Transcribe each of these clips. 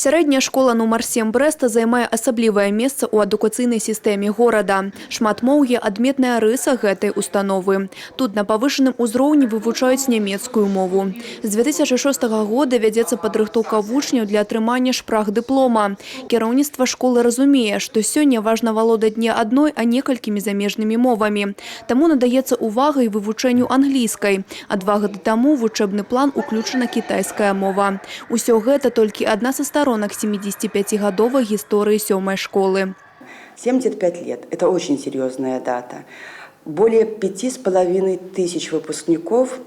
Сярэдняя школа нумар 7 Брэста займае асаблівае месца ў адукацыйнай сістэме горада. Шматмоўе – адметная рыса гэтай установы. Тут на павышаным узроўні вывучаюць нямецкую мову. З 2006 года вядзецца падрыхтоўка вучняў для атрымання шпрах-дыплома. Кіраўніцтва школы разумее, што сёння важна валодаць не адной, а некалькімі замежнымі мовамі. Таму надаецца увага і вывучэнню англійскай. А 2 гады таму ў вучэбны план уключана кітайская мова. Усё гэта толькі адна са сторонок 75-годовой истории 7-й школы. 75 лет – это очень серьезная дата. Более 5500 выпускников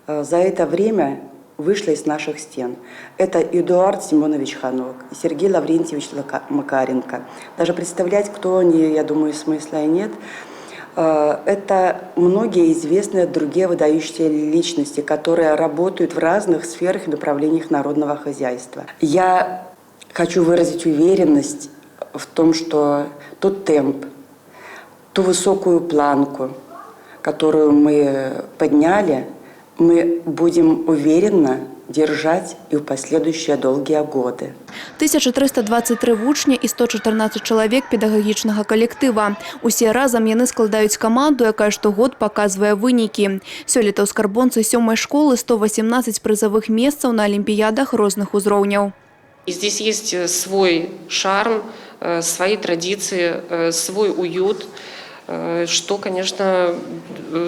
за это время вышло из наших стен. Это Эдуард Симонович Ханок, Сергей Лаврентьевич Макаренко. Даже представлять, кто они, я думаю, смысла и нет. Это многие известные другие выдающиеся личности, которые работают в разных сферах и направлениях народного хозяйства. Я хочу выразить уверенность в том, что тот темп, ту высокую планку, которую мы подняли, мы будем уверенно держать и в последующие долгие годы. 1323 вучня і 114 чалавек педагагічнага калектыва. Усе разам яны складаюць каманду, якая штогод паказвае вынікі. Сёлета ў скарбонцы 7-й школы 118 прызавых месцаў на алімпіядах розных узроўняў. И здесь есть свой шарм, свои традиции, свой уют, что, конечно,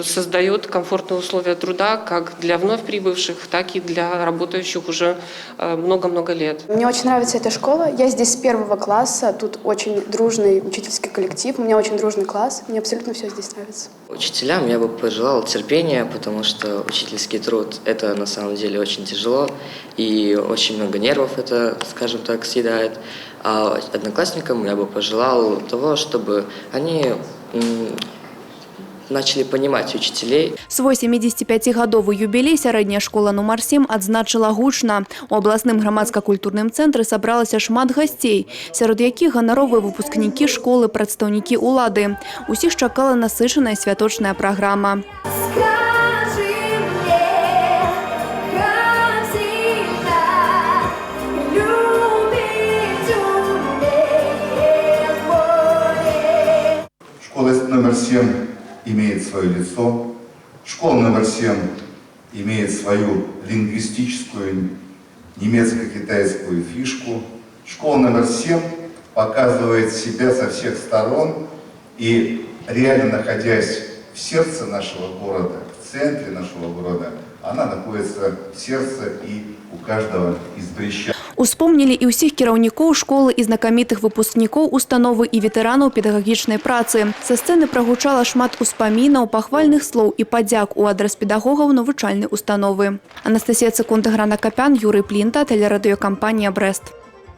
создает комфортные условия труда как для вновь прибывших, так и для работающих уже много-много лет. Мне очень нравится эта школа. Я здесь с 1 класса. Тут очень дружный учительский коллектив. У меня очень дружный класс. Мне абсолютно все здесь нравится. Учителям я бы пожелал терпения, потому что учительский труд – это на самом деле очень тяжело. И очень много нервов это, скажем так, съедает. А одноклассникам я бы пожелал того, чтобы они начали понимать учителей. Свой 75-годовый юбилей сярэдняя школа нумар 7 адзначыла гучна. У абласным грамадска-культурным цэнтры сабралася шмат гасцей, сярод якіх ганаровыя выпускнікі школы, прадстаўнікі улады. Усіх чакала насычаная святочная праграма. Школа номер 7 имеет свое лицо, школа номер 7 имеет свою лингвистическую немецко-китайскую фишку. Школа номер 7 показывает себя со всех сторон и, реально находясь в сердце нашего города, в центре нашего города, она находится в сердце и у каждого из брещан. Успомнілі і ўсіх кіраўнікоў школы і знакамітых выпускнікоў установы і ветэранаў педагагічнай працы. Са сцэны прагучала шмат успамінаў, пахвальных слоў і падзяк у адрас педагогаў навучальнай установы. Анастасія Цыкунда, Грана Капян, Юрый Плінта, тэлерадыёкампанія «Брэст».